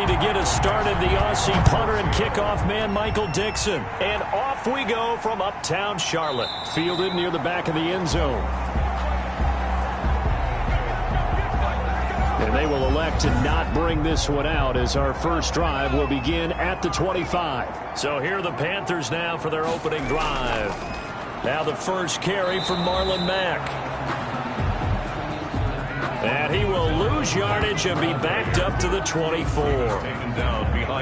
ready to get us started, the Aussie punter and kickoff man, Michael Dixon. And off we go from uptown Charlotte. Fielded near the back of the end zone. And they will elect to not bring this one out as our first drive will begin at the 25. So here are the Panthers now for their opening drive. Now the first carry from Marlon Mack. And he will lose yardage and be backed up to the 24.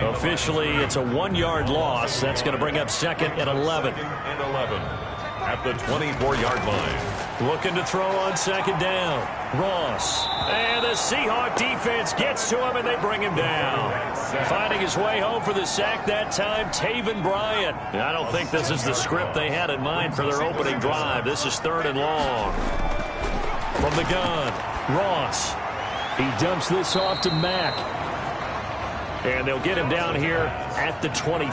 Officially, it's a 1-yard loss. That's going to bring up second and 11. At the 24-yard line. Looking to throw on second down. Ross. And the Seahawk defense gets to him, and they bring him down. Finding his way home for the sack that time, Taven Bryan. I don't think this is the script they had in mind for their opening drive. This is 3rd and long. From the gun, Ross. He dumps this off to Mack. And they'll get him down here at the 23.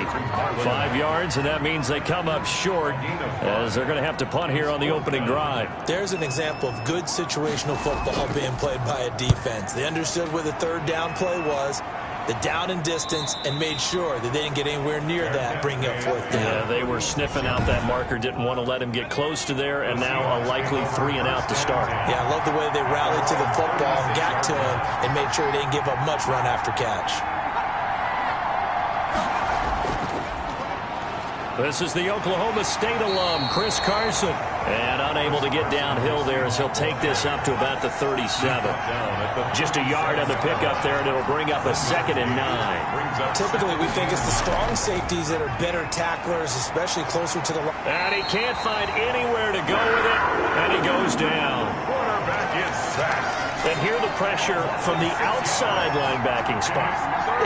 5 yards, and that means they come up short as they're going to have to punt here on the opening drive. There's an example of good situational football being played by a defense. They understood where the 3rd down play was, the down and distance, and made sure that they didn't get anywhere near that, bringing up 4th down. Yeah, they were sniffing out that marker, didn't want to let him get close to there, and now a likely 3 and out to start. Yeah, I love the way they rallied to the football and got to him and made sure they didn't give up much run after catch. This is the Oklahoma State alum, Chris Carson. And unable to get downhill there as he'll take this up to about the 37. Just a yard on the pickup there, and it'll bring up a 2nd and 9. Typically, we think it's the strong safeties that are better tacklers, especially closer to the line. And he can't find anywhere to go with it, and he goes down. Quarterback is sacked. And here the pressure from the outside linebacking spot.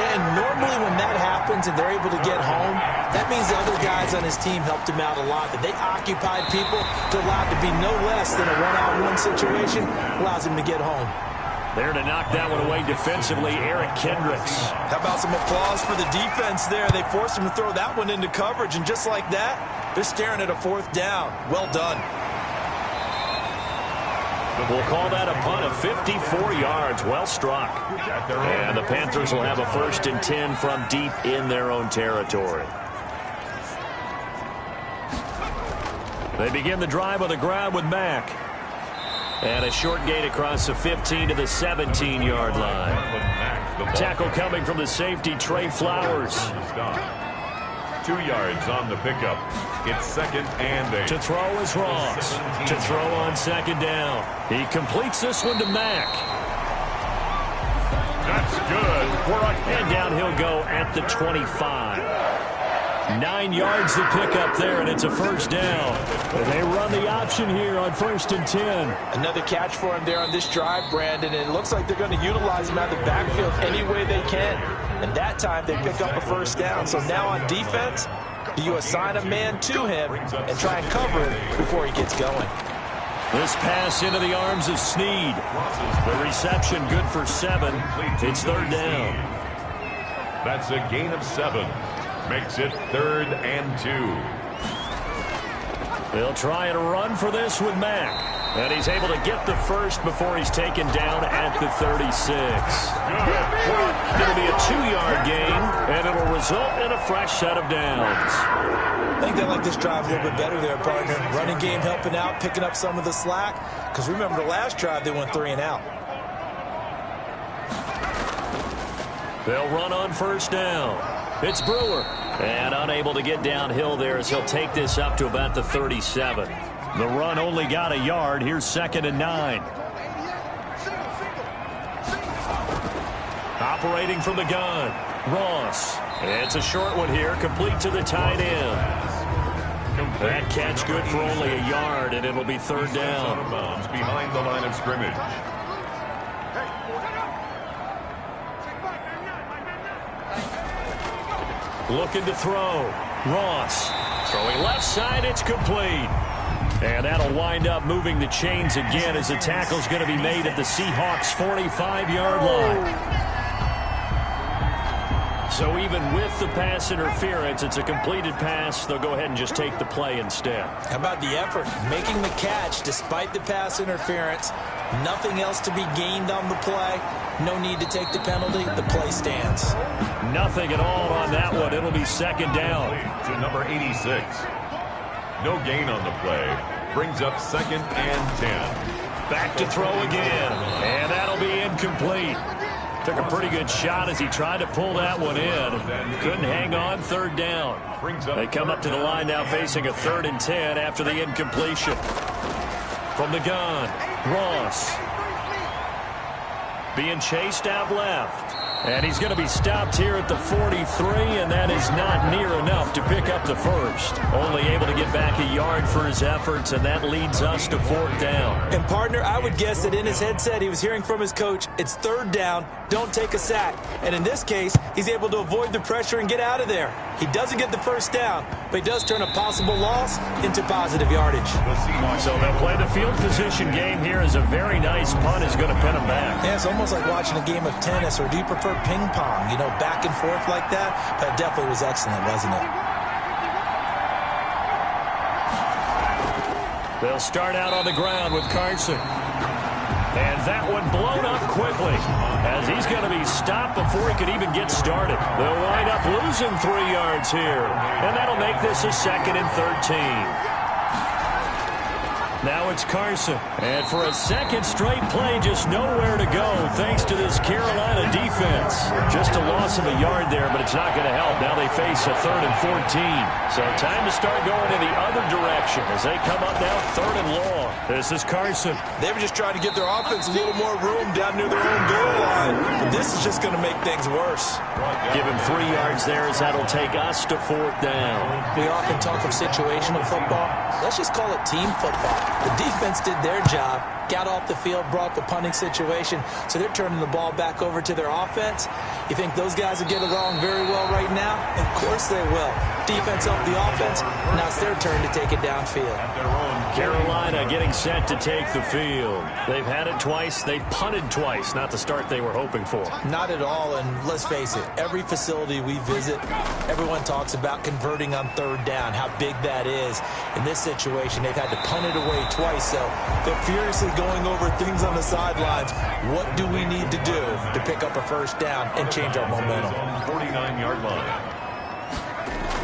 And normally when that happens and they're able to get home, that means the other guys on his team helped him out a lot. That they occupied people to allow it to be no less than a one-on-one situation, allows him to get home. There to knock that one away defensively, Eric Kendricks. How about some applause for the defense there? They forced him to throw that one into coverage, and just like that, they're staring at a 4th down. Well done. We'll call that a punt of 54 yards. Well struck. And the Panthers will have a 1st and 10 from deep in their own territory. They begin the drive with a grab with Mack. And a short gain across the 15 to the 17-yard line. Tackle coming from the safety, Trey Flowers. 2 yards on the pickup. It's 2nd and 8. To throw is Ross. To throw on second down. He completes this one to Mack. That's good. And down he'll go at the 25. 9 yards to pick up there, and it's a 1st down. And they run the option here on 1st and 10. Another catch for him there on this drive, Brandon, and it looks like they're going to utilize him out of the backfield any way they can. And that time they pick up a 1st down. So now on defense, do you assign a man to him and try and cover him before he gets going? This pass into the arms of Snead. The reception good for 7. It's 3rd down. That's a gain of 7. Makes it 3rd and 2. They'll try and run for this with Mack. And he's able to get the 1st before he's taken down at the 36. It'll be a 2-yard gain, and it'll result in a fresh set of downs. I think they like this drive a little bit better there, partner. Running game helping out, picking up some of the slack. Because remember the last drive, they went 3 and out. They'll run on 1st down. It's Brewer. And unable to get downhill there as he'll take this up to about the 37. The run only got a yard. Here's 2nd and 9. Operating from the gun, Ross. It's a short one here, complete to the tight end. That catch good for only a yard, and it'll be 3rd down. Behind the line of scrimmage. Looking to throw. Ross. Throwing left side, it's complete. And that'll wind up moving the chains again as the tackle's going to be made at the Seahawks' 45-yard line. So even with the pass interference, it's a completed pass. They'll go ahead and just take the play instead. How about the effort? Making the catch despite the pass interference. Nothing else to be gained on the play. No need to take the penalty. The play stands. Nothing at all on that one. It'll be second down. To number 86. No gain on the play. Brings up 2nd and 10. Back to throw again. And that'll be incomplete. Took a pretty good shot as he tried to pull that one in. Couldn't hang on. 3rd down. They come up to the line now facing a 3rd and 10 after the incompletion. From the gun, Ross. Being chased out left. And he's going to be stopped here at the 43, and that is not near enough to pick up the first. Only able to get back a yard for his efforts, and that leads us to 4th down. And, partner, I would guess that in his headset he was hearing from his coach, it's 3rd down, don't take a sack. And in this case, he's able to avoid the pressure and get out of there. He doesn't get the first down, but he does turn a possible loss into positive yardage. So they'll play the field position game here as a very nice punt is going to pin him back. Yeah, it's almost like watching a game of tennis, or do you prefer ping pong, you know, back and forth like that? But it definitely was excellent, wasn't it? They'll start out on the ground with Carson. And that one blown up quickly as he's going to be stopped before he could even get started. They'll wind up losing 3 yards here. And that'll make this a 2nd and 13. Now it's Carson. And for a second straight play, just nowhere to go thanks to this Carolina defense. Just a loss of a yard there, but it's not going to help. Now they face a 3rd and 14. So time to start going in the other direction as they come up now 3rd and long. This is Carson. They were just trying to give their offense a little more room down near their own goal line. But this is just going to make things worse. Give him 3 yards there as that'll take us to 4th down. We often talk of situational football. Let's just call it team football. The defense did their job, got off the field, brought the punting situation, so they're turning the ball back over to their offense. You think those guys will get along very well right now? Of course they will. Defense helped the offense. Now it's their turn to take it downfield. Carolina getting set to take the field. They've had it twice. They've punted twice. Not the start they were hoping for. Not at all, and let's face it, every facility we visit, everyone talks about converting on 3rd down, how big that is. In this situation, they've had to punt it away twice, so they're furiously going over things on the sidelines. What do we need to do to pick up a 1st down and change our momentum? 49-yard line.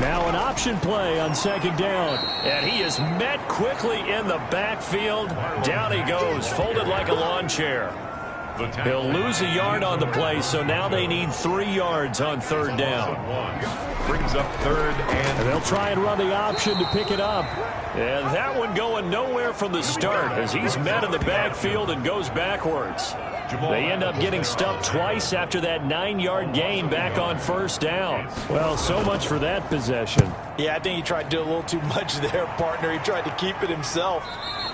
Now an option play on 2nd down. And he is met quickly in the backfield. Down he goes, folded like a lawn chair. He'll lose a yard on the play, so now they need 3 yards on 3rd down. Brings up 3rd and they'll try and run the option to pick it up. And that one going nowhere from the start as he's met in the backfield and goes backwards. They end up getting stuffed twice after that 9-yard gain back on 1st down. Well, so much for that possession. Yeah, I think he tried to do a little too much there, partner. He tried to keep it himself.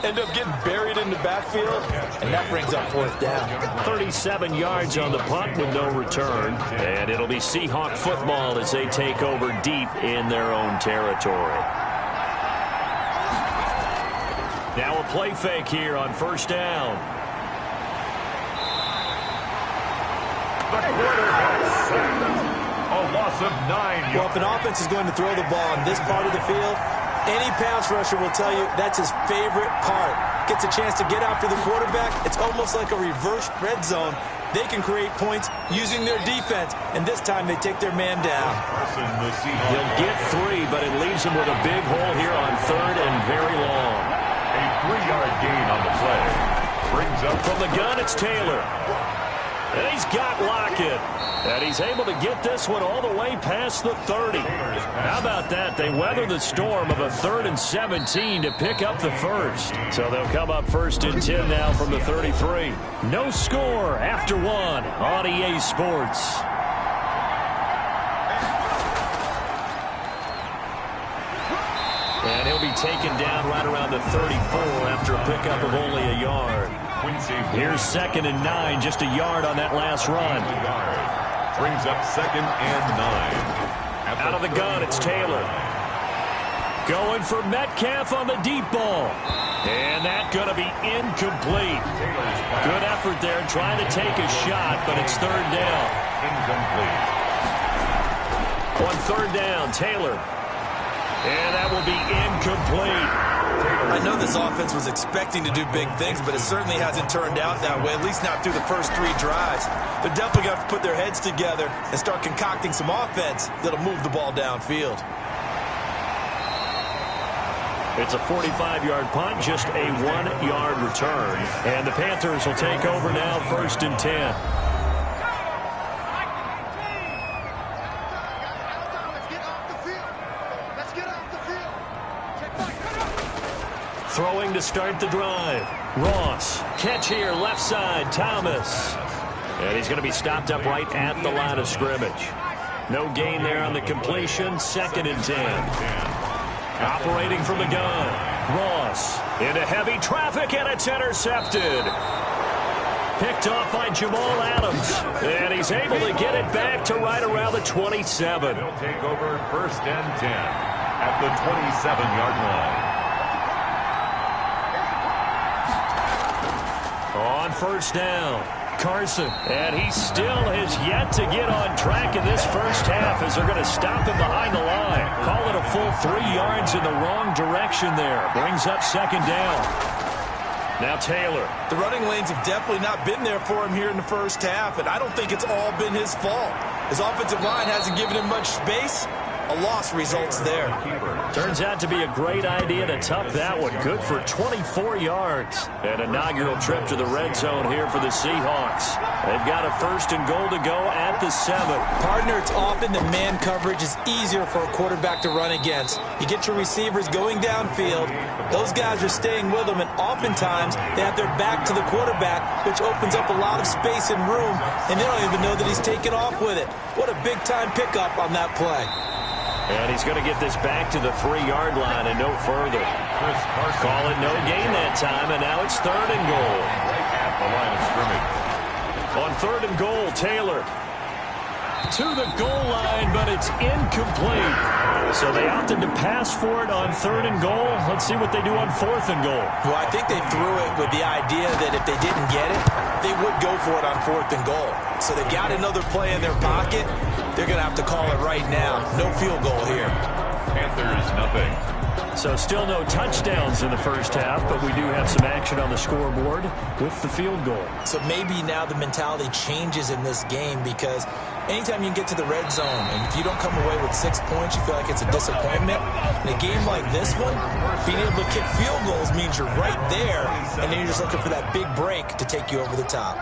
Ended up getting buried in the backfield, and that brings up 4th down. 37 yards on the punt with no return. And it'll be Seahawk football as they take over deep in their own territory. Now a play fake here on 1st down. The quarterback sacked. A loss of 9 yards. Well, if an offense is going to throw the ball in this part of the field, any pass rusher will tell you that's his favorite part. Gets a chance to get after the quarterback. It's almost like a reverse red zone. They can create points using their defense, and this time they take their man down. He'll get 3, but it leaves him with a big hole here on 3rd and very long. A 3-yard gain on the play. Brings up from the gun, it's Taylor. And he's got Lockett. And he's able to get this one all the way past the 30. How about that? They weather the storm of a 3rd and 17 to pick up the first. So they'll come up 1st and 10 now from the 33. No score after 1 on EA Sports. And he'll be taken down right around the 34 after a pickup of only a yard. Here's 2nd and 9, just a yard on that last run. Brings up 2nd and 9. Out of the gun, it's Taylor. Going for Metcalf on the deep ball. And that's going to be incomplete. Good effort there trying to take a shot, but it's 3rd down. Incomplete. On third down, Taylor. And that will be incomplete. I know this offense was expecting to do big things, but it certainly hasn't turned out that way, at least not through the first 3 drives. They're definitely going to have to put their heads together and start concocting some offense that'll move the ball downfield. It's a 45-yard punt, just a 1-yard return. And the Panthers will take over now, 1st and 10. Throwing to start the drive. Ross. Catch here, left side, Thomas. And he's going to be stopped up right at the line of scrimmage. No gain there on the completion, 2nd and 10. Operating from the gun. Ross into heavy traffic, and it's intercepted. Picked off by Jamal Adams. And he's able to get it back to right around the 27. He'll take over 1st and 10 at the 27-yard line. On 1st down, Carson. And he still has yet to get on track in this first half as they're going to stop him behind the line. Call it a full 3 yards in the wrong direction there. Brings up 2nd down. Now Taylor. The running lanes have definitely not been there for him here in the first half, and I don't think it's all been his fault. His offensive line hasn't given him much space. A loss results there. Turns out to be a great idea to tuck that one. Good for 24 yards. An inaugural trip to the red zone here for the Seahawks. They've got a 1st and goal to go at the 7. Partner, it's often the man coverage is easier for a quarterback to run against. You get your receivers going downfield. Those guys are staying with them, and oftentimes they have their back to the quarterback, which opens up a lot of space and room, and they don't even know that he's taken off with it. What a big-time pickup on that play. And he's going to get this back to the 3-yard line and no further. Call it no gain that time, and now it's 3rd and goal. Right at the line of scrimmage. On 3rd and goal, Taylor to the goal line, but it's incomplete. So they opted to pass for it on 3rd and goal. Let's see what they do on 4th and goal. Well, I think they threw it with the idea that if they didn't get it, they would go for it on 4th and goal. So they got another play in their pocket. They're going to have to call it right now. No field goal here. Panthers, nothing. So still no touchdowns in the first half, but we do have some action on the scoreboard with the field goal. So maybe now the mentality changes in this game, because anytime you can get to the red zone, and if you don't come away with 6 points, you feel like it's a disappointment. In a game like this one, being able to kick field goals means you're right there, and then you're just looking for that big break to take you over the top.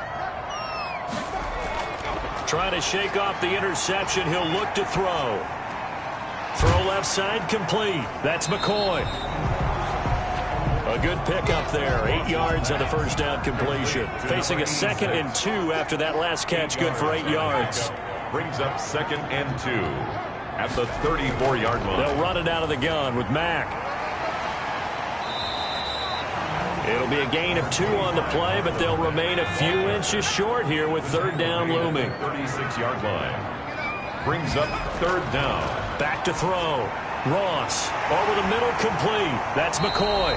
Trying to shake off the interception. He'll look to throw. Throw left side complete. That's McCoy. A good pickup there. 8 yards on the first down completion. Facing a 2nd and 2 after that last catch. Good for 8 yards. Brings up 2nd and 2 at the 34-yard line. They'll run it out of the gun with Mack. It'll be a gain of 2 on the play, but they'll remain a few inches short here with 3rd down looming. 36-yard line. Brings up 3rd down. Back to throw. Ross over the middle, complete. That's McCoy.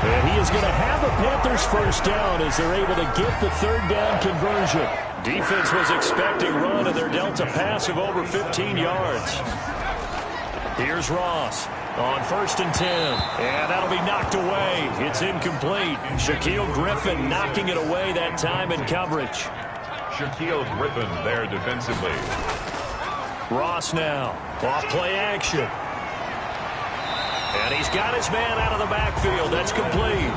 And he is going to have the Panthers 1st down as they're able to get the 3rd down conversion. Defense was expecting run, and they're dealt a pass of over 15 yards. Here's Ross on 1st and 10. And that'll be knocked away. It's incomplete. Shaquille Griffin knocking it away that time in coverage. Shaquille Griffin there defensively. Ross now. Off play action. And he's got his man out of the backfield. That's complete.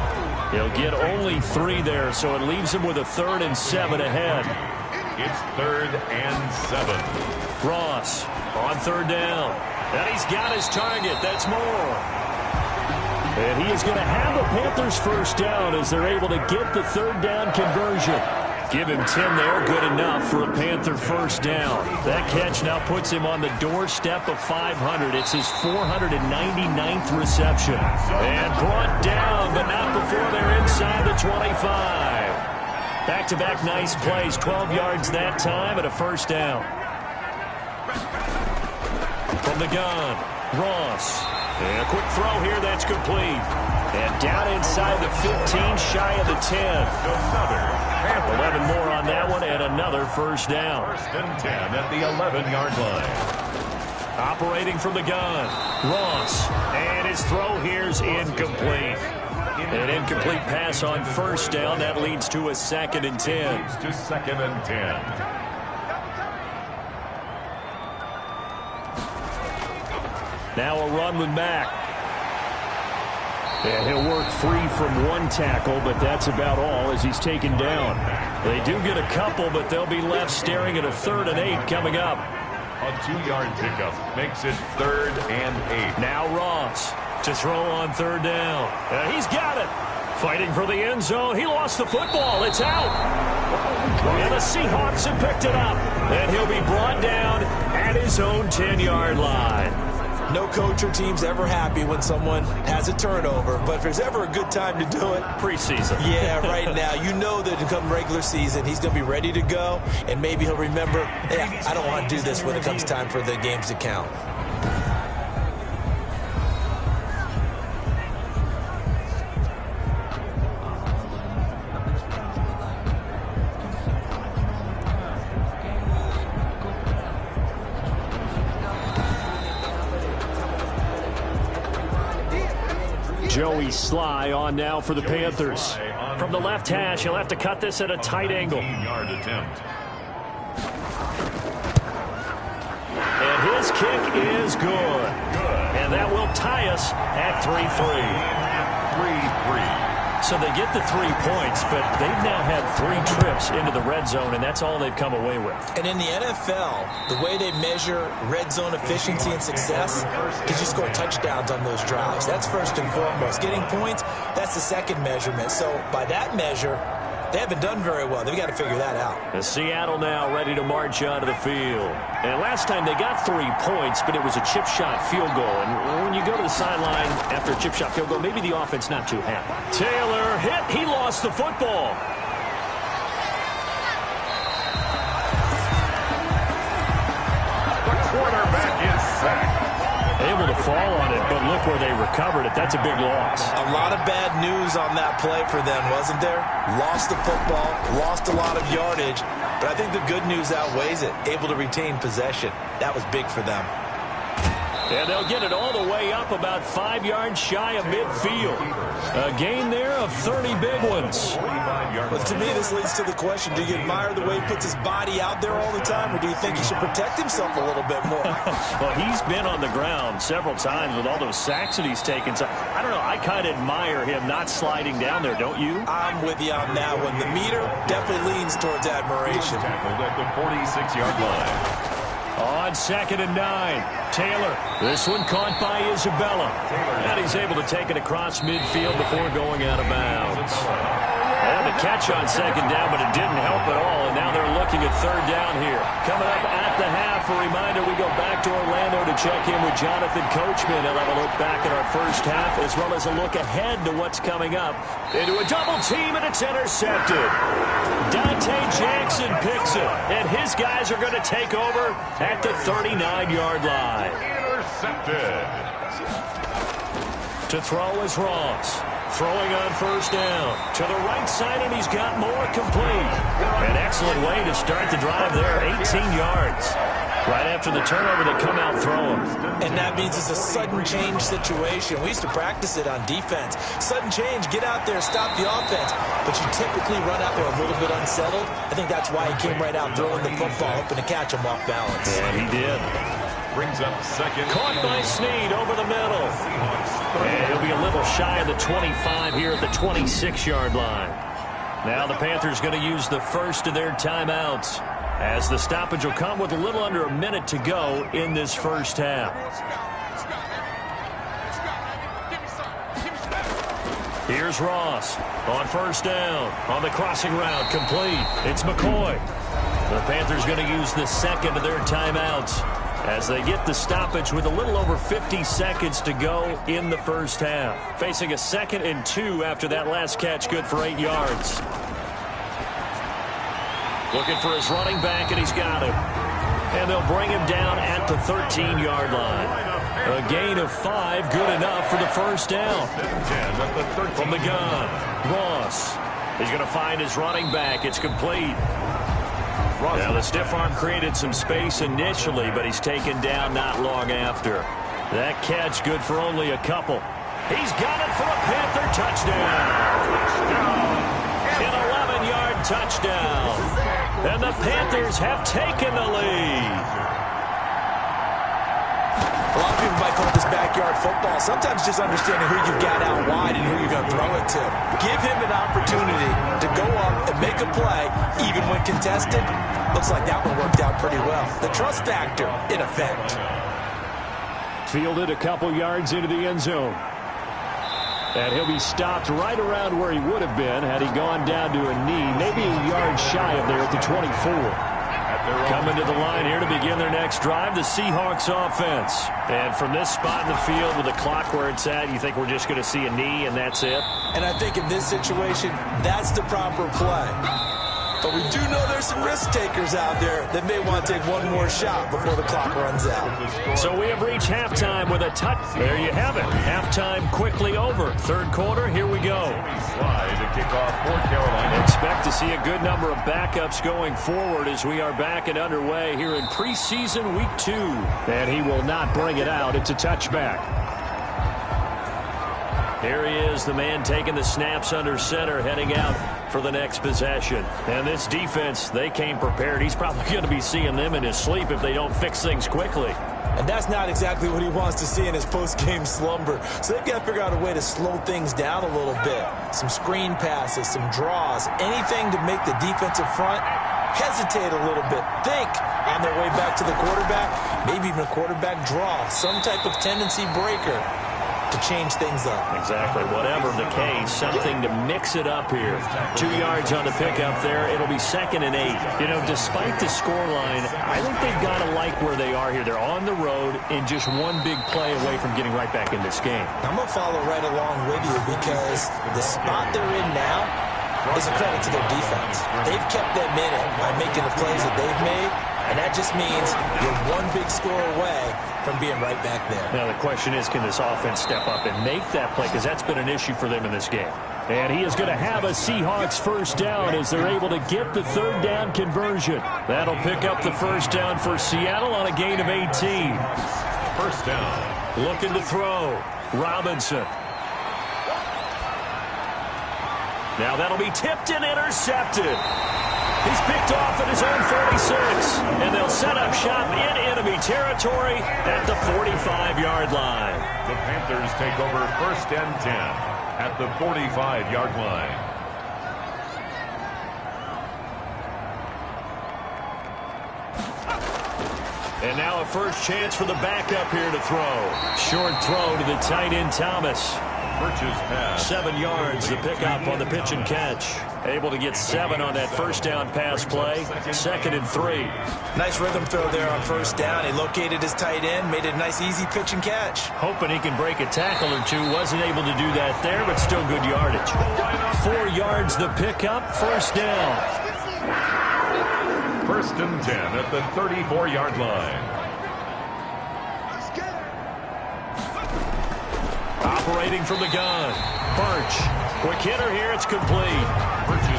He'll get only 3 there, so it leaves him with a 3rd and 7 ahead. It's 3rd and 7. Ross on 3rd down. And he's got his target. That's Moore. And he is going to have the Panthers 1st down as they're able to get the 3rd down conversion. Give him 10 there. Good enough for a Panther 1st down. That catch now puts him on the doorstep of 500. It's his 499th reception. And brought down, but not before they're inside the 25. Back-to-back nice plays. 12 yards that time and a 1st down. From the gun, Ross. And a quick throw here, that's complete. And down inside the 15, shy of the 10. 11 more on that one, and another first down. First and 10 at the 11-yard line. Operating from the gun, Ross. And his throw here's incomplete. An incomplete pass on first down. That leads to a 2nd and 10. Leads to 2nd and 10. Now a run with Mack. And he'll work free from one tackle, but that's about all as he's taken down. They do get a couple, but they'll be left staring at a 3rd and 8 coming up. A 2-yard pickup makes it 3rd and 8. Now Ross to throw on 3rd down. He's got it. Fighting for the end zone. He lost the football. It's out. And the Seahawks have picked it up. And he'll be brought down at his own 10-yard line. No coach or team's ever happy when someone has a turnover, but if there's ever a good time to do it, preseason. Yeah, right now. You know that come regular season, he's going to be ready to go, and maybe he'll remember, yeah, I don't want to do this when it comes time for the games to count. Joey Sly on now for the Panthers. From the left hash, he'll have to cut this at a tight angle. 18-yard attempt. And his kick is good. And that will tie us at 3-3. 3-3. So they get the 3 points, but they've now had 3 trips into the red zone, and that's all they've come away with. And in the NFL, the way they measure red zone efficiency and success is you score touchdowns on those drives. That's first and foremost. Getting points, that's the second measurement. So by that measure, they haven't done very well. They've got to figure that out. And Seattle now ready to march onto the field. And last time they got 3 points, but it was a chip shot field goal. And when you go to the sideline after a chip shot field goal, maybe the offense not too happy. Taylor hit. He lost the football. The quarterback is sacked. Able to fall on it, but look where they recovered it. That's a big loss. A lot of bad news on that play for them, wasn't there? Lost the football, lost a lot of yardage, but I think the good news outweighs it. Able to retain possession. That was big for them. And they'll get it all the way up about 5 yards shy of midfield. A gain there of 30 big ones. But to me, this leads to the question, do you admire the way he puts his body out there all the time, or do you think he should protect himself a little bit more? Well, he's been on the ground several times with all those sacks that he's taken. So, I don't know, I kind of admire him not sliding down there, don't you? I'm with you on that one. The meter definitely leans towards admiration. Tackled at the 46-yard line. On 2nd and 9, Taylor. This one caught by Isabella. And he's able to take it across midfield before going out of bounds. And the catch on 2nd down, but it didn't help at all. And now they're looking at 3rd down here. Coming up at the half, a reminder, we go back to Orlando to check in with Jonathan Coachman. He'll have a look back at our first half, as well as a look ahead to what's coming up. Into a double team, and it's intercepted. Dante Jackson picks it, and his guys are going to take over at the 39-yard line. Intercepted. To throw is Ross. Throwing on 1st down. To the right side, and he's got more complete. An excellent way to start the drive there, 18 yards. Right after the turnover, they come out throwing. And that means it's a sudden change situation. We used to practice it on defense. Sudden change, get out there, stop the offense. But you typically run out there a little bit unsettled. I think that's why he came right out throwing the football, hoping to catch him off balance. And he did. Brings up 2nd. Caught by Snead over the middle. And he'll be a little shy of the 25 here at the 26-yard line. Now the Panthers going to use the first of their timeouts, as the stoppage will come with a little under a minute to go in this first half. Here's Ross on 1st down. On the crossing route, complete. It's McCoy. The Panthers going to use the second of their timeouts as they get the stoppage with a little over 50 seconds to go in the first half. Facing a 2nd and 2 after that last catch, good for 8 yards. Looking for his running back, and he's got him. And they'll bring him down at the 13-yard line. A gain of 5, good enough for the first down. From the gun, Ross. He's going to find his running back. It's complete. Now, the stiff arm created some space initially, but he's taken down not long after. That catch good for only a couple. He's got it for a Panther touchdown. An 11-yard touchdown. And the Panthers have taken the lead. A lot of people might call this backyard football. Sometimes just understanding who you've got out wide and who you're going to throw it to. Give him an opportunity to go up and make a play, even when contested. Looks like that one worked out pretty well. The trust factor, in effect. Fielded a couple yards into the end zone. And he'll be stopped right around where he would have been had he gone down to a knee, maybe a yard shy of there at the 24. Coming to the line here to begin their next drive, the Seahawks offense. And from this spot in the field with the clock where it's at, you think we're just going to see a knee and that's it? And I think in this situation, that's the proper play. But we do know there's some risk takers out there that may want to take one more shot before the clock runs out. So we have reached halftime with a touch. There you have it. Halftime quickly over. Third quarter, here we go. Expect to see a good number of backups going forward as we are back and underway here in preseason week 2. And he will not bring it out. It's a touchback. Here he is, the man taking the snaps under center, heading out for the next possession. And this defense, they came prepared. He's probably going to be seeing them in his sleep if they don't fix things quickly. And that's not exactly what he wants to see in his post-game slumber. So they've got to figure out a way to slow things down a little bit. Some screen passes, some draws, anything to make the defensive front hesitate a little bit. Think on their way back to the quarterback, maybe even a quarterback draw, some type of tendency breaker to change things up. Exactly. Whatever the case, something to mix it up here. 2 yards on the pickup there. It'll be 2nd and 8. You know, despite the scoreline, I think they've got to like where they are here. They're on the road and just one big play away from getting right back in this game. I'm going to follow right along with you because the spot they're in now is a credit to their defense. They've kept them in it by making the plays that they've made, and that just means you're one big score away from being right back there. Now the question is, can this offense step up and make that play? Because that's been an issue for them in this game. And he is going to have a Seahawks first down as they're able to get the third down conversion. That'll pick up the first down for Seattle on a gain of 18. First down. Looking to throw. Robinson. Now that'll be tipped and intercepted. He's picked off at his own 46, and they'll set up shop in enemy territory at the 45-yard line. The Panthers take over 1st and 10 at the 45-yard line. And now a first chance for the backup here to throw. Short throw to the tight end Thomas. Pass. 7 yards, the pickup on the pitch and catch. Able to get 7 on that first down pass play. 2nd and 3. Nice rhythm throw there on first down. He located his tight end, made it a nice easy pitch and catch. Hoping he can break a tackle or two. Wasn't able to do that there, but still good yardage. 4 yards, the pickup, first down. 1st and 10 at the 34-yard line. Operating from the gun. Birch. Quick hitter here. It's complete.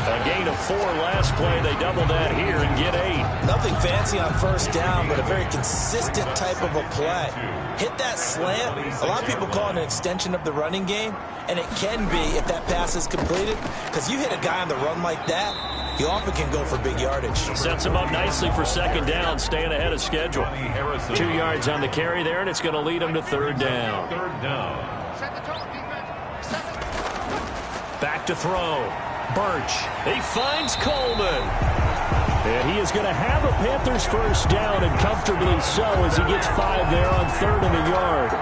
A gain of 4 last play. They double that here and get 8. Nothing fancy on first down, but a very consistent type of a play. Hit that slant. A lot of people call it an extension of the running game, and it can be if that pass is completed, because you hit a guy on the run like that, you often can go for big yardage. Sets him up nicely for 2nd down, staying ahead of schedule. 2 yards on the carry there, and it's going to lead him to 3rd down. Back to throw. Birch. He finds Coleman. And he is going to have a Panthers first down, and comfortably so as he gets 5 there on 3rd and a yard.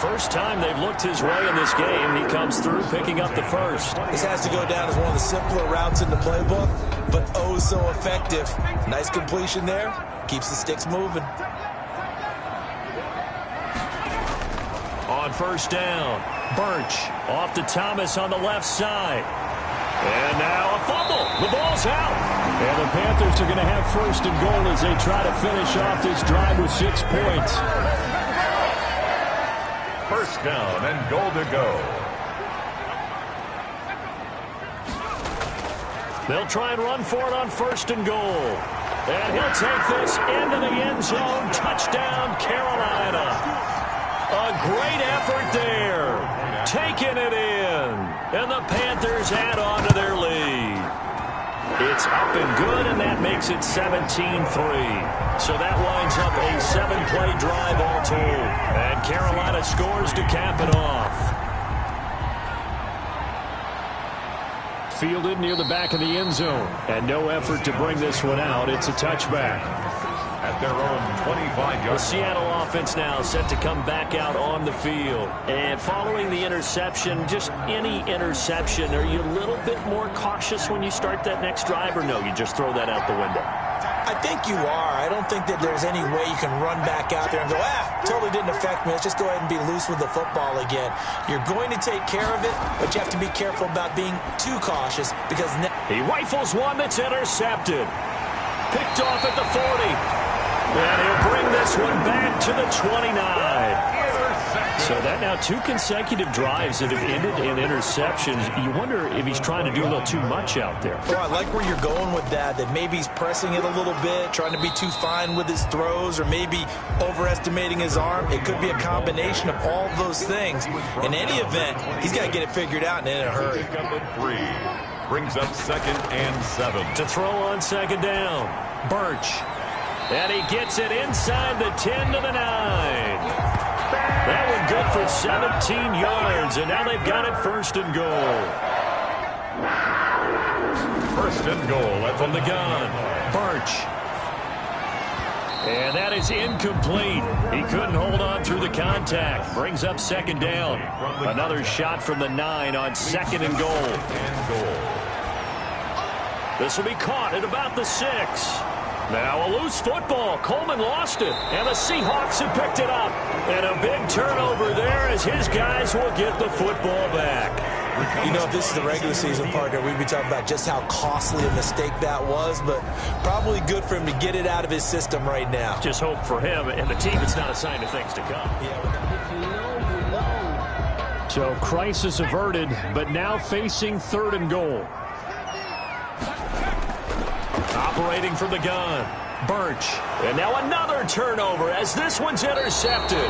First time they've looked his way in this game. He comes through picking up the first. This has to go down as one of the simpler routes in the playbook, but oh so effective. Nice completion there. Keeps the sticks moving. On first down, Birch off to Thomas on the left side. And now a fumble. The ball's out. And the Panthers are going to have 1st and goal as they try to finish off this drive with 6 points. First down and goal to go. They'll try and run for it on first and goal. And he'll take this into the end zone. Touchdown, Carolina. A great effort there. Taking it in. And the Panthers add on to their lead. It's up and good, and that makes it 17-3. So that winds up a 7-play drive all told. And Carolina scores to cap it off. Fielded near the back of the end zone. And no effort to bring this one out. It's a touchback. At their own 25-yard. The Seattle offense now set to come back out on the field. And following the interception, just any interception, are you a little bit more cautious when you start that next drive, or no, you just throw that out the window? I think you are. I don't think that there's any way you can run back out there and go, totally didn't affect me. Let's just go ahead and be loose with the football again. You're going to take care of it, but you have to be careful about being too cautious because he rifles one that's intercepted. Picked off at the 40. And he'll bring this one back to the 29. So that now 2 consecutive drives that have ended in interceptions. You wonder if he's trying to do a little too much out there. Well, I like where you're going with that maybe he's pressing it a little bit, trying to be too fine with his throws, or maybe overestimating his arm. It could be a combination of all of those things. In any event, he's got to get it figured out and in a hurry. Brings up 2nd and 7. To throw on 2nd down, Birch. And he gets it inside the 10 to the 9. That one good for 17 yards, and now they've got it 1st and goal. 1st and goal from the gun. Birch. And that is incomplete. He couldn't hold on through the contact. Brings up 2nd down. Another shot from the 9 on 2nd and goal. This will be caught at about the 6. Now a loose football. Coleman lost it, and the Seahawks have picked it up. And a big turnover there as his guys will get the football back. You know, if this is the regular season, partner, we'd be talking about just how costly a mistake that was, but probably good for him to get it out of his system right now. Just hope for him and the team it's not a sign of things to come. So crisis averted, but now facing 3rd and goal. Operating from the gun, Birch. And now another turnover as this one's intercepted.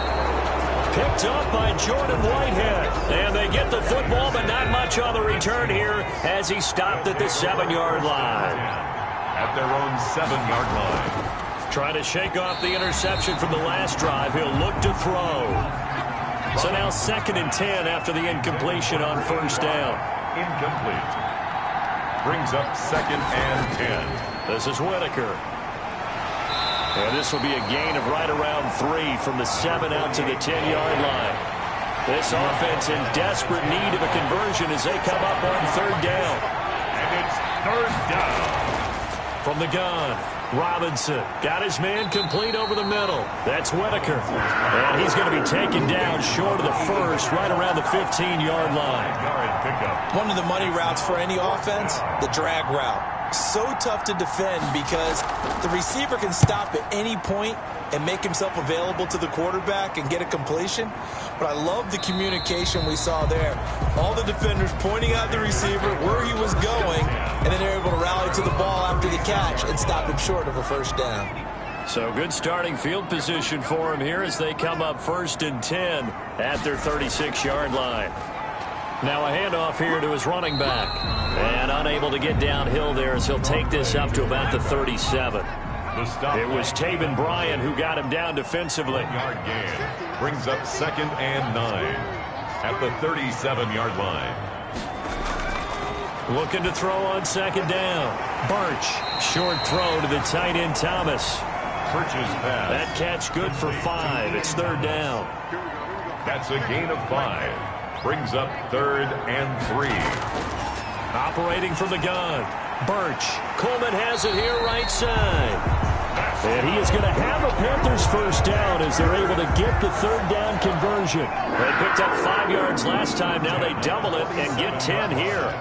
Picked up by Jordan Whitehead. And they get the football, but not much on the return here as he stopped at the 7-yard line. At their own 7-yard line. Trying to shake off the interception from the last drive. He'll look to throw. So now 2nd and 10 after the incompletion on 1st down. Incomplete. Brings up 2nd and 10. This is Whitaker. And this will be a gain of right around 3 from the 7 out to the 10-yard line. This offense in desperate need of a conversion as they come up on 3rd down. And it's 3rd down. From the gun, Robinson got his man complete over the middle. That's Whitaker. And he's going to be taken down short of the 1st, right around the 15-yard line. One of the money routes for any offense, the drag route. So tough to defend because the receiver can stop at any point and make himself available to the quarterback and get a completion. But I love the communication we saw there. All the defenders pointing out the receiver where he was going, and then they're able to rally to the ball after the catch and stop him short of a 1st down. So good starting field position for him here as they come up 1st and 10 at their 36-yard line. Now a handoff here to his running back. And unable to get downhill there as he'll take this up to about the 37. It was Taven Bryan who got him down defensively. Yard gain. Brings up 2nd and 9 at the 37-yard line. Looking to throw on 2nd down. Birch. Short throw to the tight end Thomas. Birch's pass. That catch good for 5. It's 3rd down. That's a gain of 5. Brings up 3rd and 3. Operating from the gun. Birch. Coleman has it here right side. And he is going to have a Panthers 1st down as they're able to get the 3rd down conversion. They picked up 5 yards last time. Now they double it and get 10 here.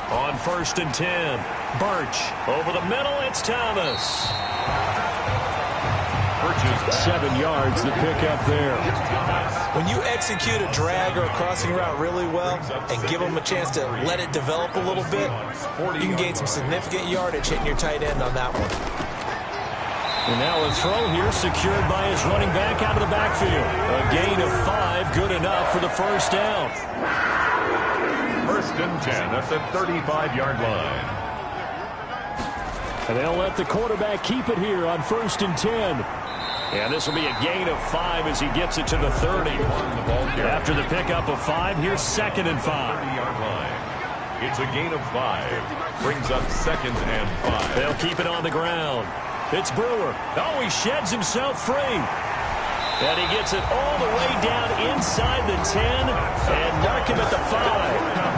On 1st and 10. Birch. Over the middle, it's Thomas. Birch 7 yards to pick up there. When you execute a drag or a crossing route really well and give them a chance to let it develop a little bit, you can gain some significant yardage hitting your tight end on that one. And now a throw here secured by his running back out of the backfield. A gain of 5, good enough for the first down. 1st and 10 at the 35-yard line. And they'll let the quarterback keep it here on 1st and 10. And this will be a gain of 5 as he gets it to the 30. After the pickup of 5, here's 2nd and 5. 30-yard line. It's a gain of 5. Brings up 2nd and 5. They'll keep it on the ground. It's Brewer. Oh, he sheds himself free. And he gets it all the way down inside the 10 and mark him at the 5.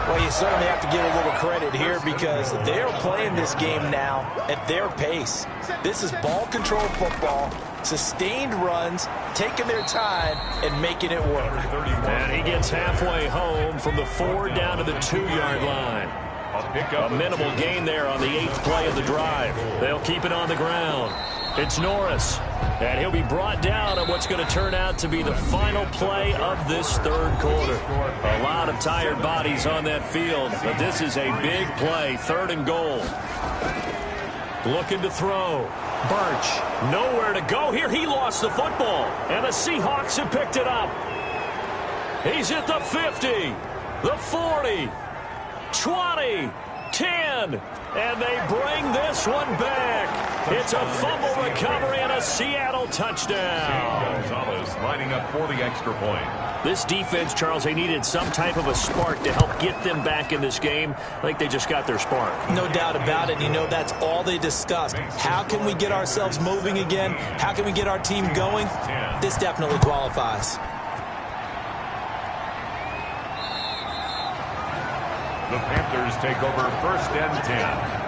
Well, you certainly have to give a little credit here because they're playing this game now at their pace. This is ball control football, sustained runs, taking their time, and making it work. And he gets halfway home from the 4 down to the 2-yard line. A minimal gain there on the 8th play of the drive. They'll keep it on the ground. It's Norris. And he'll be brought down on what's going to turn out to be the final play of this 3rd quarter. A lot of tired bodies on that field, but this is a big play, 3rd and goal. Looking to throw. Birch, nowhere to go here. He lost the football, and the Seahawks have picked it up. He's at the 50, the 40, 20, 10, and they bring this one back. It's a fumble recovery and a Seattle touchdown. Gonzalez lining up for the extra point. This defense, Charles, they needed some type of a spark to help get them back in this game. I think they just got their spark. No doubt about it. You know, that's all they discussed. How can we get ourselves moving again? How can we get our team going? This definitely qualifies. The Panthers take over 1st and 10.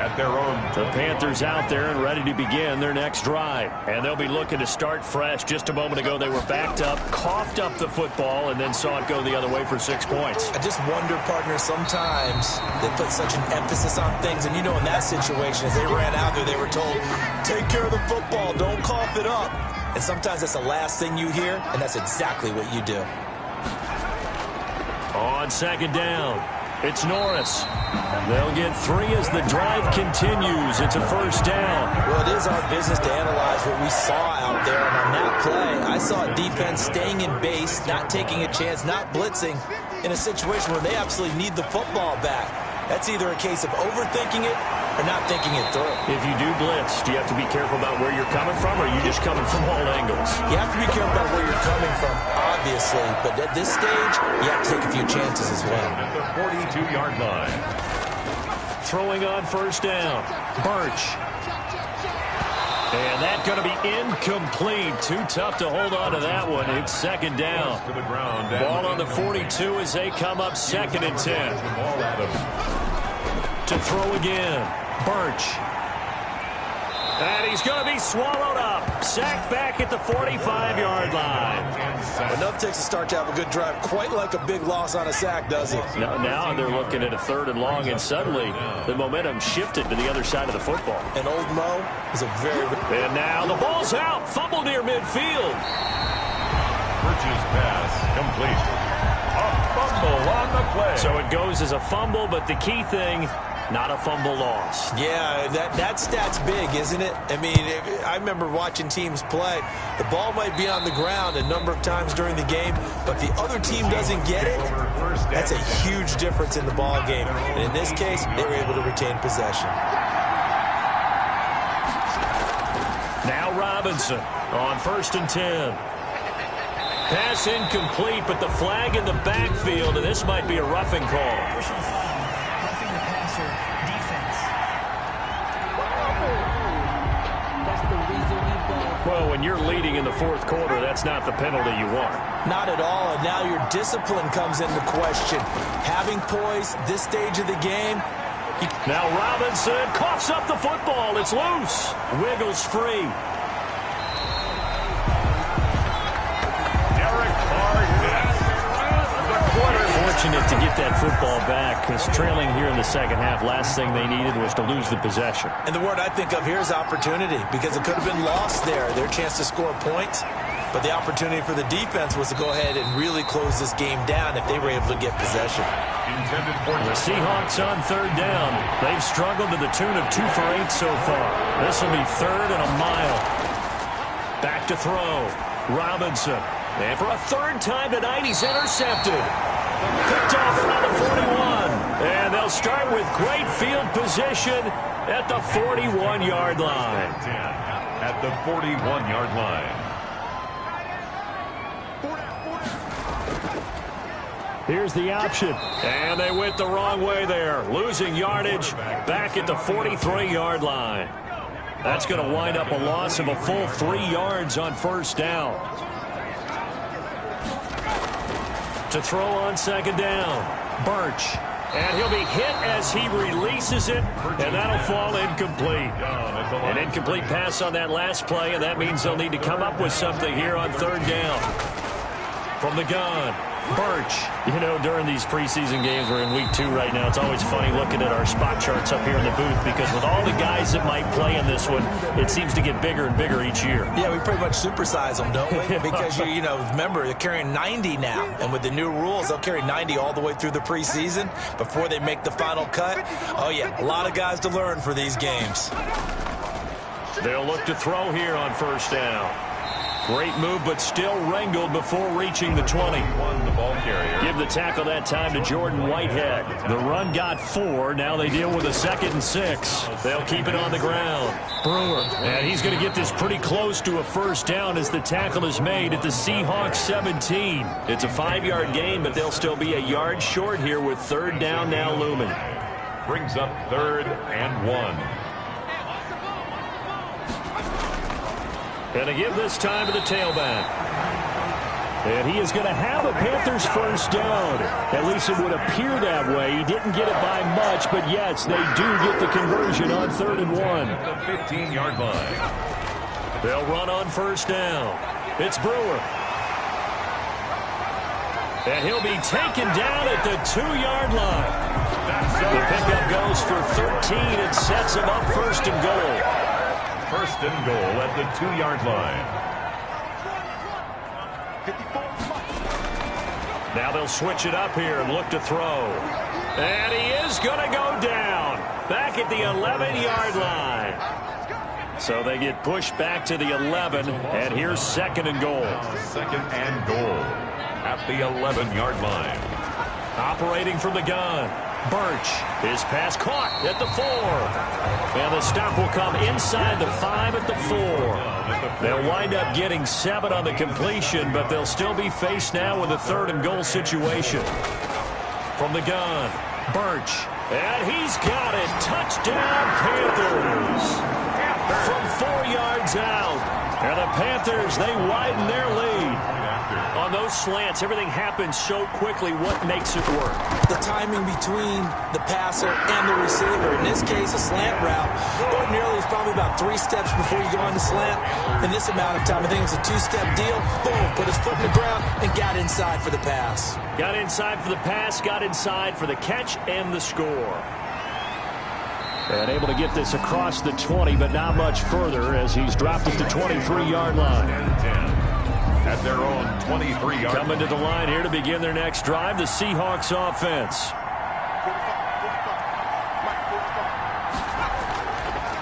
At their own. The Panthers out there and ready to begin their next drive. And they'll be looking to start fresh. Just a moment ago, they were backed up, coughed up the football, and then saw it go the other way for 6 points. I just wonder, partner, sometimes they put such an emphasis on things. And, you know, in that situation, as they ran out there, they were told, take care of the football, don't cough it up. And sometimes that's the last thing you hear, and that's exactly what you do. On 2nd down, it's Norris. They'll get 3 as the drive continues. It's a 1st down. Well, it is our business to analyze what we saw out there. And on that play, I saw a defense staying in base, not taking a chance, not blitzing in a situation where they absolutely need the football back. That's either a case of overthinking it or not thinking it through. If you do blitz, do you have to be careful about where you're coming from, or are you just coming from all angles? You have to be careful about where you're coming from, obviously. But at this stage, you have to take a few chances as well. At the 42-yard line. Throwing on 1st down. Birch. And that's going to be incomplete. Too tough to hold on to that one. It's 2nd down. To the ground. Ball on the 42 as they come up 2nd and 10. To throw again. Birch. And he's going to be swallowed up. Sacked back at the 45-yard line. Enough takes a start to have a good drive. Quite like a big loss on a sack, does it? Now they're looking at a 3rd and long, and suddenly the momentum shifted to the other side of the football. And old Mo is a very... And now the ball's out. Fumble near midfield. Birch's pass complete. A fumble on the play. So it goes as a fumble, but the key thing, not a fumble loss. Yeah, that stat's big, isn't it? I mean, I remember watching teams play. The ball might be on the ground a number of times during the game, but the other team doesn't get it. That's a huge difference in the ball game. And in this case, they were able to retain possession. Now Robinson on 1st and 10. Pass incomplete, but the flag in the backfield, and this might be a roughing call. Personal foul, roughing the passer, defense. That's the reason we've got. Well, when you're leading in the 4th quarter, that's not the penalty you want. Not at all, and now your discipline comes into question. Having poise this stage of the game. Now Robinson coughs up the football. It's loose. Wiggles free. fortunate to get that football back because trailing here in the second half, last thing they needed was to lose the possession. And the word I think of here is opportunity, because it could have been lost there, their chance to score points. But the opportunity for the defense was to go ahead and really close this game down if they were able to get possession. The Seahawks on third down. They've struggled to the tune of 2 for 8 so far. This will be 3rd and a mile. Back to throw. Robinson. And for a 3rd time tonight, he's intercepted. Picked off around the 41. And they'll start with great field position at the 41-yard line. At the 41-yard line. Here's the option. And they went the wrong way there. Losing yardage back at the 43-yard line. That's going to wind up a loss of a full 3 yards on first down. To throw on second down. Birch. And he'll be hit as he releases it, and that'll fall incomplete. An incomplete pass on that last play, and that means they'll need to come up with something here on third down. From the gun, Birch. You know, during these preseason games, we're in week 2 right now, it's always funny looking at our spot charts up here in the booth because with all the guys that might play in this one, it seems to get bigger and bigger each year. Yeah, we pretty much supersize them, don't we? Because, you know, remember, they're carrying 90 now. And with the new rules, they'll carry 90 all the way through the preseason before they make the final cut. Oh, yeah, a lot of guys to learn for these games. They'll look to throw here on first down. Great move, but still wrangled before reaching the 20. The ball carrier. Give the tackle that time to Jordan Whitehead. The run got 4. Now they deal with a 2nd and 6. They'll keep it on the ground. Brewer. And he's going to get this pretty close to a first down as the tackle is made at the Seahawks 17. It's a 5-yard gain, but they'll still be a yard short here with third down now looming. Brings up 3rd and 1. And to give this time to the tailback. And he is going to have a Panthers first down. At least it would appear that way. He didn't get it by much, but yes, they do get the conversion on 3rd and 1. The 15-yard line. They'll run on first down. It's Brewer. And he'll be taken down at the 2-yard line. The pickup goes for 13 and sets him up 1st and goal. 1st and goal at the 2-yard line. Now they'll switch it up here and look to throw. And he is going to go down. Back at the 11-yard line. So they get pushed back to the 11. And here's 2nd and goal. 2nd and goal at the 11-yard line. Operating from the gun. Birch. His pass caught at the 4. And the stop will come inside the 5 at the 4. They'll wind up getting 7 on the completion, but they'll still be faced now with a 3rd and goal situation. From the gun, Birch. And he's got it. Touchdown, Panthers. From 4 yards out. And the Panthers, they widen their lead. On those slants, everything happens so quickly. What makes it work? The timing between the passer and the receiver. In this case, a slant route. Ordinarily, it's probably about 3 steps before you go on the slant. In this amount of time, I think it's a 2-step deal. Boom, put his foot in the ground and got inside for the pass. Got inside for the pass, got inside for the catch and the score. And able to get this across the 20, but not much further as he's dropped at the 23-yard line. At their own 23-yard. Coming to the line here to begin their next drive, the Seahawks offense.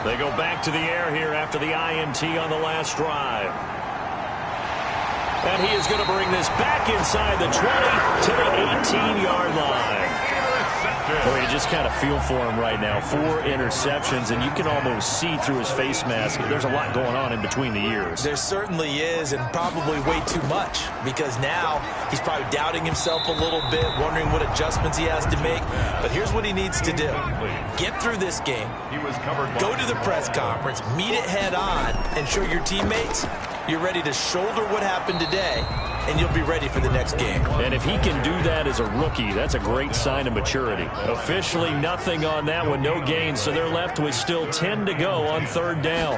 They go back to the air here after the INT on the last drive. And he is going to bring this back inside the 20 to the 18-yard line. Boy, you just kind of feel for him right now. 4 interceptions, and you can almost see through his face mask. There's a lot going on in between the ears. There certainly is, and probably way too much, because now he's probably doubting himself a little bit, wondering what adjustments he has to make. But here's what he needs to do. Get through this game, go to the press conference, meet it head on, and show your teammates you're ready to shoulder what happened today, and you'll be ready for the next game. And if he can do that as a rookie, that's a great sign of maturity. Officially nothing on that one, no gain, so they're left with still 10 to go on 3rd down.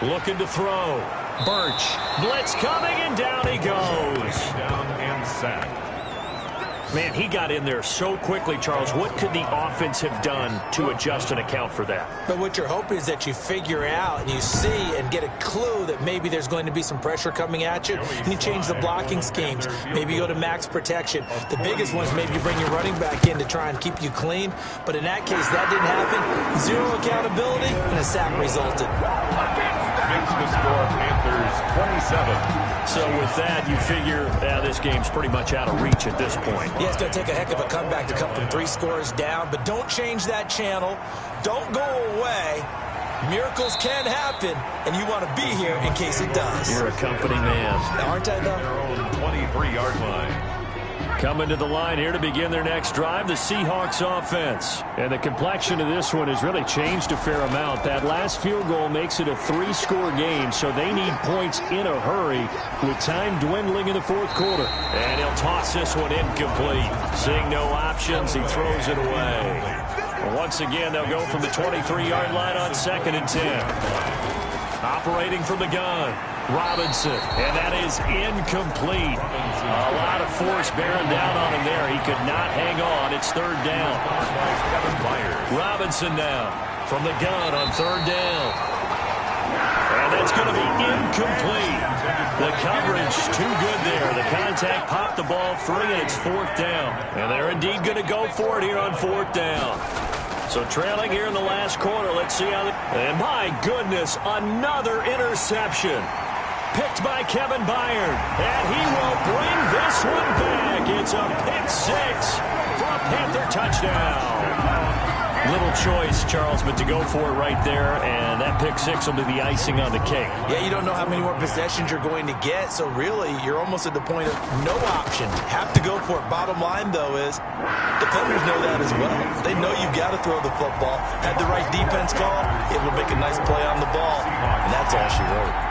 Looking to throw. Birch. Blitz coming, and down he goes. Down and sacked. Man, he got in there so quickly, Charles. What could the offense have done to adjust and account for that? But what you're hoping is that you figure out and you see and get a clue that maybe there's going to be some pressure coming at you. And you change the blocking schemes. Maybe you go to max protection. The biggest one is maybe you bring your running back in to try and keep you clean. But in that case, that didn't happen. Zero accountability, and a sack resulted. Makes the score Panthers 27. So with that, you figure this game's pretty much out of reach at this point. Yeah, it's going to take a heck of a comeback to come from 3 scores down, but don't change that channel. Don't go away. Miracles can happen, and you want to be here in case it does. You're a company man. Aren't I, though? Their own 23-yard line. Coming to the line here to begin their next drive, the Seahawks offense. And the complexion of this one has really changed a fair amount. That last field goal makes it a 3-score game, so they need points in a hurry with time dwindling in the 4th quarter. And he'll toss this one incomplete. Seeing no options, he throws it away. Once again, they'll go from the 23-yard line on 2nd and 10. Operating from the gun. Robinson, and that is incomplete. A lot of force bearing down on him there. He could not hang on. It's 3rd down. Robinson now from the gun on 3rd down. And that's going to be incomplete. The coverage too good there. The contact popped the ball free, and it's 4th down. And they're indeed going to go for it here on 4th down. So trailing here in the last quarter. Let's see how and my goodness, another interception. Picked by Kevin Byard, and he will bring this one back. It's a pick 6 for a Panther touchdown. Little choice, Charles, but to go for it right there, and that pick 6 will be the icing on the cake. Yeah, you don't know how many more possessions you're going to get, so really you're almost at the point of no option. Have to go for it. Bottom line, though, is defenders know that as well. They know you've got to throw the football. Had the right defense call, able to make a nice play on the ball, and that's all she wrote.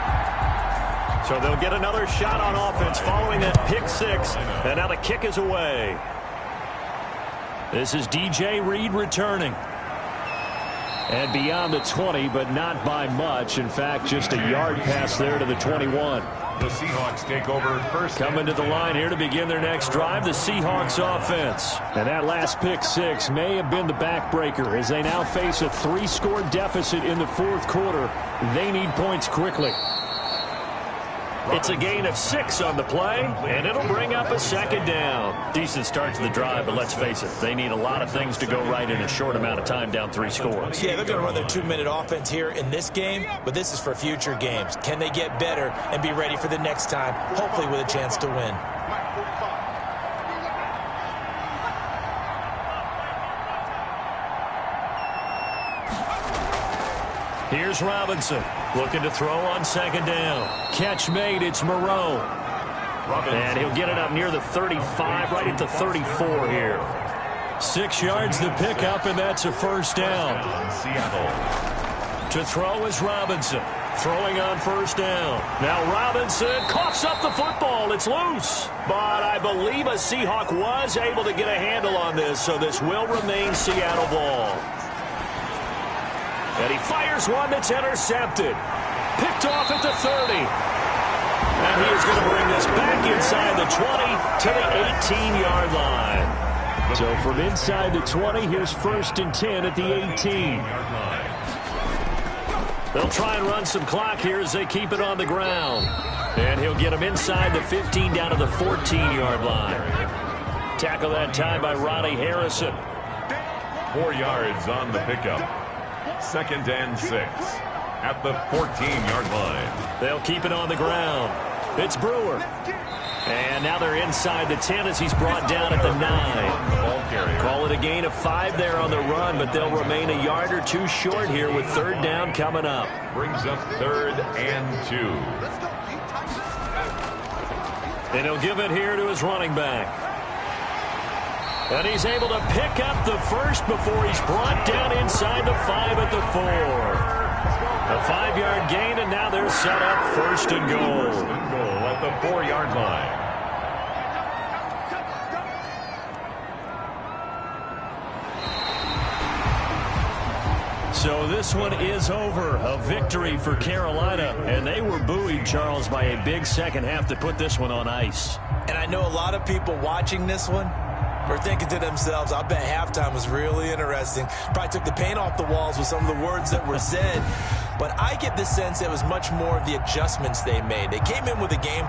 So they'll get another shot on offense following that pick 6. And now the kick is away. This is DJ Reed returning. And beyond the 20, but not by much. In fact, just a yard pass there to the 21. The Seahawks take over first. Coming to the line here to begin their next drive, the Seahawks offense. And that last pick 6 may have been the backbreaker as they now face a 3-score deficit in the 4th quarter. They need points quickly. It's a gain of 6 on the play, and it'll bring up a 2nd down. Decent start to the drive, but let's face it, they need a lot of things to go right in a short amount of time down 3 scores. Yeah, they're going to run their 2-minute offense here in this game, but this is for future games. Can they get better and be ready for the next time, hopefully with a chance to win? Here's Robinson, looking to throw on 2nd down. Catch made, it's Moreau. And he'll get it up near the 35, right at the 34 here. 6 yards the pickup, and that's a 1st down. Seattle. To throw is Robinson, throwing on 1st down. Now Robinson coughs up the football. It's loose. But I believe a Seahawk was able to get a handle on this, so this will remain Seattle ball. And he fires one that's intercepted. Picked off at the 30. And he is going to bring this back inside the 20 to the 18-yard line. So from inside the 20, here's 1st and 10 at the 18. They'll try and run some clock here as they keep it on the ground. And he'll get him inside the 15 down to the 14-yard line. Tackle that time by Ronnie Harrison. 4 yards on the pickup. 2nd and 6 at the 14-yard line. They'll keep it on the ground. It's Brewer. And now they're inside the 10 as he's brought down at the 9. Call it a gain of 5 there on the run, but they'll remain a yard or 2 short here with 3rd down coming up. Brings up 3rd and 2. And he'll give it here to his running back. And he's able to pick up the 1st before he's brought down inside the 5 at the 4. A 5-yard gain, and now they're set up 1st and goal. 1st and goal at the 4-yard line. So this one is over. A victory for Carolina, and they were buoyed, Charles, by a big second half to put this one on ice. And I know a lot of people watching this one, We're thinking to themselves, I bet halftime was really interesting. Probably took the paint off the walls with some of the words that were said. But I get the sense it was much more of the adjustments they made. They came in with a game